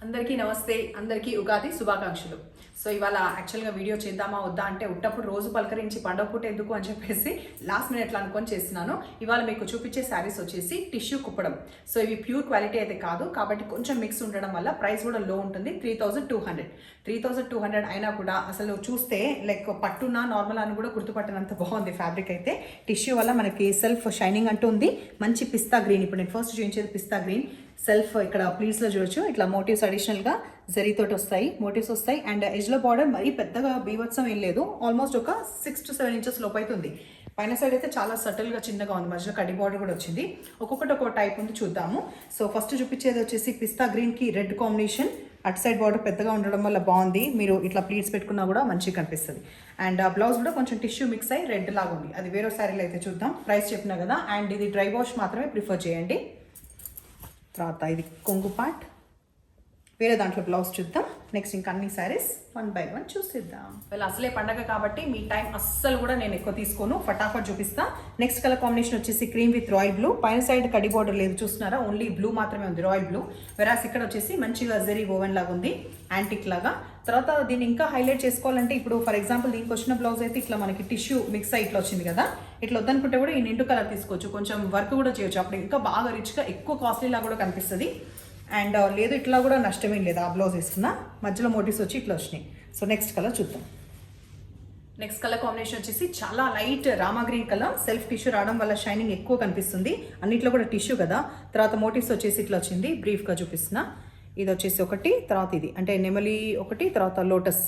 అందరికీ నమస్తే, అందరికీ ఉగాది శుభాకాంక్షలు. సో ఇవాళ యాక్చువల్గా వీడియో చేద్దామా వద్దా అంటే ఉట్టప్పుడు రోజు పలకరించి పండగ పూట ఎందుకు అని చెప్పేసి లాస్ట్ మినిట్లో అనుకొని చేస్తున్నాను. ఇవాళ మీకు చూపించే శారీస్ వచ్చేసి టిష్యూ కుప్పడం. సో ఇవి ప్యూర్ క్వాలిటీ అయితే కాదు, కాబట్టి కొంచెం మిక్స్ ఉండడం వల్ల ప్రైస్ కూడా లో ఉంటుంది. 3200 అయినా కూడా అసలు చూస్తే లైక్ పట్టున నార్మల్ అని కూడా గుర్తుపట్టినంత బాగుంది ఫ్యాబ్రిక్ అయితే. టిష్యూ వల్ల మనకి సెల్ఫ్ షైనింగ్ అంటూ ఉంది. మంచి పిస్తా గ్రీన్, ఇప్పుడు నేను ఫస్ట్ చూపించేది పిస్తా గ్రీన్. సెల్ఫ్ ఇక్కడ ప్లీట్స్లో చూడొచ్చు, ఇట్లా మోటివ్స్ అడిషనల్గా జరీతోటి వస్తాయి, మోటివ్స్ వస్తాయి. అండ్ ఎడ్జ్లో బార్డర్ మరీ పెద్దగా బీవత్సం ఏం లేదు, ఆల్మోస్ట్ ఒక 6 to 7 inches లోపు అవుతుంది. పైన సైడ్ అయితే చాలా సటిల్గా చిన్నగా ఉంది, మధ్యలో కడ్డీ బార్డర్ కూడా వచ్చింది. ఒక్కొక్కటి ఒక్కొక్క టైప్ ఉంది, చూద్దాము. సో ఫస్ట్ చూపించేది వచ్చేసి పిస్తా గ్రీన్కి రెడ్ కాంబినేషన్. అటు సైడ్ బార్డర్ పెద్దగా ఉండడం వల్ల బాగుంది, మీరు ఇట్లా ప్లీట్స్ పెట్టుకున్నా కూడా మంచిగా కనిపిస్తుంది. అండ్ ఆ బ్లౌజ్ కూడా కొంచెం టిష్యూ మిక్స్ అయ్యి రెడ్ లాగా ఉంది. అది వేరే శారీలో అయితే చూద్దాం. ప్రైస్ చెప్పినా కదా. అండ్ ఇది డ్రై వాష్ మాత్రమే ప్రిఫర్ చేయండి. తర్వాత ఇది కొంగు పార్ట్, వేరే దాంట్లో బ్లౌజ్ చూద్దాం. నెక్స్ట్ ఇంకా అన్ని శారీస్ 1 by 1 చూసిద్దాం. వీళ్ళు అసలే పండగ కాబట్టి మీ టైం అస్సలు కూడా నేను ఎక్కువ తీసుకోను, ఫటాఫట్ చూపిస్తా. నెక్స్ట్ కలర్ కాంబినేషన్ వచ్చేసి క్రీమ్ విత్ రాయల్ బ్లూ. పైన సైడ్ కడి బార్డర్ లేదు, చూస్తున్నారా, ఓన్లీ బ్లూ మాత్రమే ఉంది, రాయల్ బ్లూ. వెరాస్ ఇక్కడ వచ్చేసి మంచిగా జరీ ఓవెన్ లాగా ఉంది, యాంటిక్ లాగా. తర్వాత దీన్ని ఇంకా హైలైట్ చేసుకోవాలంటే ఇప్పుడు ఫర్ ఎగ్జాంపుల్ దీనికి వచ్చిన బ్లౌజ్ అయితే ఇట్లా మనకి టిష్యూ మిక్స్ అయ్యి ఇట్లా వచ్చింది కదా, ఇట్లా వద్దనుకుంటే కూడా ఈ నిండు కలర్ తీసుకోవచ్చు, కొంచెం వర్క్ కూడా చేయొచ్చు, అప్పుడు ఇంకా బాగా రిచ్గా ఎక్కువ కాస్ట్లీలా కూడా కనిపిస్తుంది. అండ్ లేదు ఇట్లా కూడా నష్టమేం లేదు, ఆ బ్లౌజ్ వేసుకున్న మధ్యలో మోటివ్స్ వచ్చి ఇట్లా వచ్చినాయి. సో నెక్స్ట్ కలర్ చూద్దాం. నెక్స్ట్ కలర్ కాంబినేషన్ వచ్చేసి చాలా light Rama green colour. Self tissue రావడం వల్ల షైనింగ్ ఎక్కువ కనిపిస్తుంది, అన్నిట్లో కూడా టిష్యూ కదా. తర్వాత మోటివ్స్ వచ్చేసి ఇట్లా వచ్చింది, బ్రీఫ్గా చూపిస్తున్నా. ఇది వచ్చేసి ఒకటి, తర్వాత ఇది అంటే నెమలి ఒకటి, తర్వాత లోటస్,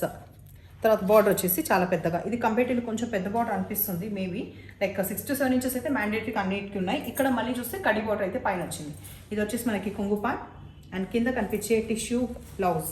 తర్వాత బార్డర్ వచ్చేసి చాలా పెద్దగా. ఇది కంపేటివ్లీ కొంచెం పెద్ద బార్డర్ అనిపిస్తుంది, మేబీ లైక్ 6 to 7 inches అయితే మ్యాండేటరీగా అన్నిటికీ ఉన్నాయి. ఇక్కడ మళ్ళీ చూస్తే కడి బార్డర్ అయితే పైన వచ్చింది. ఇది వచ్చేసి మనకి కొంగు పార్ట్ అండ్ కింద కనిపించే టిష్యూ బ్లౌజ్.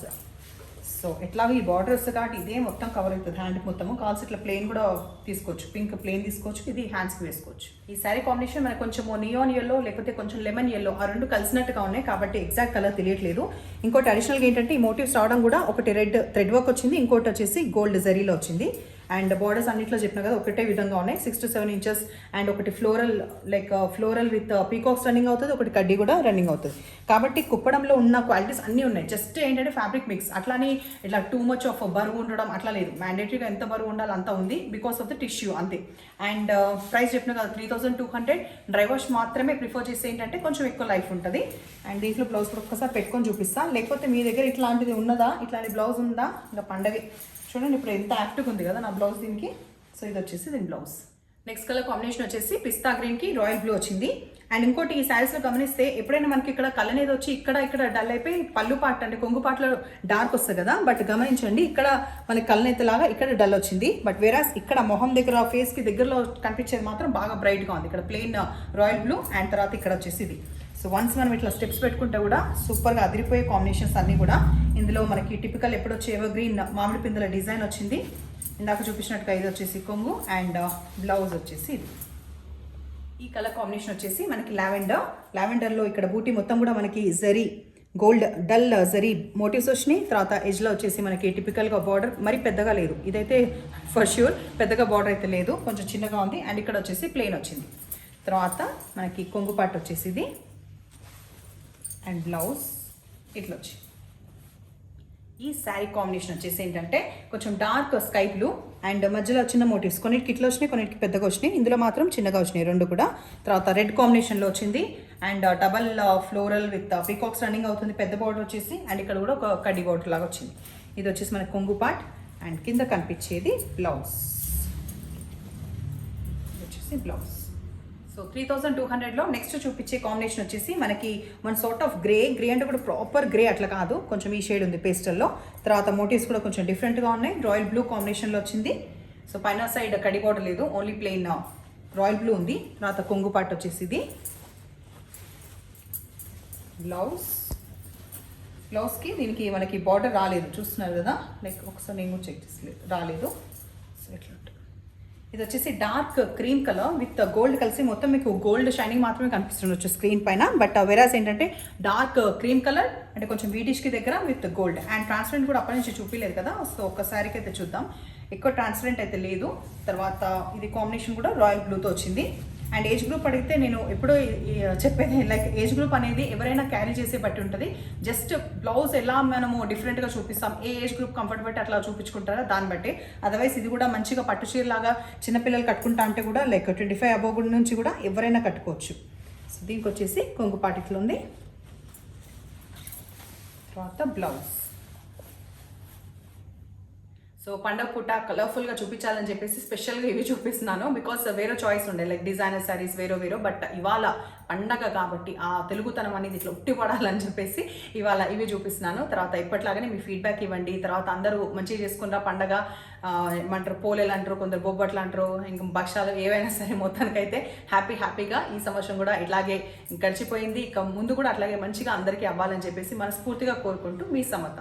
సో ఎట్లాగో ఈ బార్డర్ వస్తుంది కాబట్టి ఇదే మొత్తం కవర్ అవుతుంది, హ్యాండ్ మొత్తము. కాల్స్ ఇట్లా ప్లెయిన్ కూడా తీసుకోవచ్చు, పింక్ ప్లెయిన్ తీసుకోవచ్చు, ఇది హ్యాండ్స్కి వేసుకోవచ్చు. ఈ శారీ కాంబినేషన్ మనకు కొంచెం నియాన్ ఎల్లో లేకపోతే కొంచెం లెమన్ ఎల్లో, ఆ రెండు కలిసినట్టుగా ఉన్నాయి కాబట్టి ఎగ్జాక్ట్ కలర్ తెలియట్లేదు. ఇంకోటి అడిషనల్గా ఏంటంటే ఈ మోటివ్స్ రావడం కూడా, ఒకటి రెడ్ థ్రెడ్ వర్క్ వచ్చింది, ఇంకోటి వచ్చేసి గోల్డ్ జరీలో వచ్చింది. అండ్ బార్డర్స్ అన్నింటిలో చెప్పిన కదా ఒకటే విధంగా ఉన్నాయి, 6 to 7 inches. అండ్ ఒకటి floral like floral with peacocks running అవుతుంది, ఒకటి కడ్డీ కూడా రన్నింగ్ అవుతుంది. కాబట్టి కుప్పడంలో ఉన్న క్వాలిటీస్ అన్నీ ఉన్నాయి. జస్ట్ ఏంటంటే ఫ్యాబ్రిక్ మిక్స్, అట్లానే ఇట్లా టూ మచ్ ఆఫ్ బరువు ఉండడం అట్లా లేదు. మ్యాండేటరీగా ఎంత బరువు ఉండాలి అంత ఉంది, బికాస్ ఆఫ్ ద టిష్యూ అంతే. అండ్ ప్రైస్ చెప్పిన కదా 3200. డ్రై వాష్ మాత్రమే ప్రిఫర్ చేస్తే ఏంటంటే కొంచెం ఎక్కువ లైఫ్ ఉంటుంది. అండ్ దీంట్లో బ్లౌజ్ కూడా ఒక్కసారి పెట్టుకొని చూపిస్తాను, లేకపోతే మీ దగ్గర ఇట్లాంటిది ఉన్నదా, ఇట్లాంటి బ్లౌజ్ ఉందా, ఇంకా పండగ చూడండి ఇప్పుడు ఎంత యాక్టివ్గా ఉంది కదా నా బ్లౌజ్ దీనికి. సో ఇది వచ్చేసి దీని బ్లౌజ్. నెక్స్ట్ కలర్ కాంబినేషన్ వచ్చేసి పిస్తా గ్రీన్కి రాయల్ బ్లూ వచ్చింది. అండ్ ఇంకోటి ఈ శారీస్లో గమనిస్తే ఎప్పుడైనా మనకి ఇక్కడ కలర్ అనేది వచ్చి ఇక్కడ డల్ అయిపోయి పళ్ళు పాట అంటే కొంగు పాటలో డార్క్ వస్తుంది కదా, బట్ గమనించండి ఇక్కడ మనకి కళ్ళనెత్తలాగా ఇక్కడ డల్ వచ్చింది. బట్ వేరాస్ ఇక్కడ మొహం దగ్గర ఫేస్కి దగ్గరలో కనిపించేది మాత్రం బాగా బ్రైట్గా ఉంది. ఇక్కడ ప్లెయిన్ రాయల్ బ్లూ అండ్ తర్వాత ఇక్కడ వచ్చేసి ఇది. సో వన్స్ మనం ఇట్లా స్టెప్స్ పెట్టుకుంటే కూడా సూపర్గా అదిరిపోయే కాంబినేషన్స్ అన్నీ కూడా. ఇందులో మనకి టిపికల్ ఎప్పుడు వచ్చే ఎవర్ గ్రీన్ మామిడి పిందెల డిజైన్ వచ్చింది, ఇందాక చూపించినట్టుగా. ఇది వచ్చేసి కొంగు అండ్ బ్లౌజ్ వచ్చేసి ఇది. ఈ కలర్ కాంబినేషన్ వచ్చేసి మనకి లావెండర్లో ఇక్కడ బూటీ మొత్తం కూడా మనకి zari gold dull zari motifs వచ్చినాయి. తర్వాత ఎడ్జ్లో వచ్చేసి మనకి టిపికల్గా బార్డర్ మరి పెద్దగా లేదు, ఇదైతే ఫర్ ష్యూర్ పెద్దగా బార్డర్ అయితే లేదు, కొంచెం చిన్నగా ఉంది. అండ్ ఇక్కడ వచ్చేసి ప్లెయిన్ వచ్చింది. తర్వాత మనకి కొంగు పార్ట్ వచ్చేసి ఇది అండ్ బ్లౌజ్ ఇట్లా వచ్చి. ఈ శారీ కాంబినేషన్ వచ్చేసి ఏంటంటే కొంచెం డార్క్ స్కై బ్లూ అండ్ మధ్యలో చిన్న మోటివ్స్, కొన్నిటికి ఇట్లా వచ్చినాయి, కొన్నిటికి పెద్దగా వచ్చినాయి. ఇందులో మాత్రం చిన్నగా వచ్చినాయి రెండు కూడా. తర్వాత రెడ్ కాంబినేషన్లో వచ్చింది and double floral with peacocks running అవుతుంది, పెద్ద బార్డర్ వచ్చేసి. అండ్ ఇక్కడ కూడా ఒక కడ్డీ బార్డర్ లాగా వచ్చింది. ఇది వచ్చేసి మనకి కొంగు పార్ట్ అండ్ కింద కనిపించేది బ్లౌజ్. ఇది వచ్చేసి బ్లౌజ్. సో 3200లో నెక్స్ట్ చూపించే కాంబినేషన్ వచ్చేసి మనకి వన్ సార్ట్ ఆఫ్ గ్రే అంటే కూడా ప్రాపర్ గ్రే అట్లా కాదు, కొంచెం ఈ షేడ్ ఉంది పేస్టల్లో. తర్వాత మోటివ్స్ కూడా కొంచెం డిఫరెంట్గా ఉన్నాయి, రాయల్ బ్లూ కాంబినేషన్లో వచ్చింది. సో పైన సైడ్ కడి బార్డర్ లేదు, ఓన్లీ ప్లెయిన్ రాయల్ బ్లూ ఉంది. తర్వాత కొంగు పార్ట్ వచ్చేసి ఇది బ్లౌజ్కి దీనికి మనకి బార్డర్ రాలేదు, చూస్తున్నారు కదా, లైక్ ఒకసారి నేను చెక్ చేసి రాలేదు. సో ఇట్లా ఇది వచ్చేసి dark cream colour with gold కలిసి మొత్తం మీకు గోల్డ్ షైనింగ్ మాత్రమే కనిపిస్తుండొచ్చు స్క్రీన్ పైన. బట్ వెరాస్ ఏంటంటే డార్క్ క్రీమ్ కలర్ అంటే కొంచెం వీటిష్కి దగ్గర విత్ గోల్డ్. అండ్ ట్రాన్స్పరెంట్ కూడా అప్పటి నుంచి చూపించలేదు కదా, సో ఒక్కసారికి అయితే చూద్దాం. ఎక్కువ ట్రాన్స్పరెంట్ అయితే లేదు. తర్వాత ఇది కాంబినేషన్ కూడా రాయల్ బ్లూతో వచ్చింది. అండ్ ఏజ్ గ్రూప్ అడిగితే నేను ఎప్పుడో చెప్పేది లైక్ ఏజ్ గ్రూప్ అనేది ఎవరైనా క్యారీ చేసే బట్టి ఉంటుంది. జస్ట్ బ్లౌజ్ ఎలా మనము డిఫరెంట్గా చూపిస్తాం, ఏ ఏజ్ గ్రూప్ కంఫర్ట్ బట్టి అట్లా చూపించుకుంటారో దాన్ని బట్టి. అదర్వైజ్ ఇది కూడా మంచిగా పట్టు చీర లాగా చిన్నపిల్లలు కట్టుకుంటా అంటే కూడా లైక్ 25 అబోవ్ నుంచి కూడా ఎవరైనా కట్టుకోవచ్చు. సో దీనికి వచ్చేసి కొంగుపాటు ఇట్లా ఉంది. తర్వాత బ్లౌజ్. సో పండగ పూట కలర్ఫుల్గా చూపించాలని చెప్పేసి స్పెషల్గా ఇవి చూపిస్తున్నాను. బికాస్ వేరే చాయిస్ ఉండే లైక్ డిజైనర్ శారీస్ వేరో బట్ ఇవాళ పండగ కాబట్టి ఆ తెలుగుతనం అనేది ఇట్లా ఉట్టిపడాలని చెప్పేసి ఇవాళ ఇవి చూపిస్తున్నాను. తర్వాత ఇప్పట్లాగానే మీ ఫీడ్బ్యాక్ ఇవ్వండి. తర్వాత అందరూ మంచిగా చేసుకున్న పండగ ఏమంటారు, పోలేలు అంటారు, కొందరు బొబ్బట్లు అంటారు, ఇంకా భక్షాలు ఏవైనా సరే మొత్తానికైతే హ్యాపీగా ఈ సంవత్సరం కూడా ఇట్లాగే గడిచిపోయింది. ఇక ముందు కూడా అట్లాగే మంచిగా అందరికీ అవ్వాలని చెప్పేసి మనస్ఫూర్తిగా కోరుకుంటూ మీ సమత.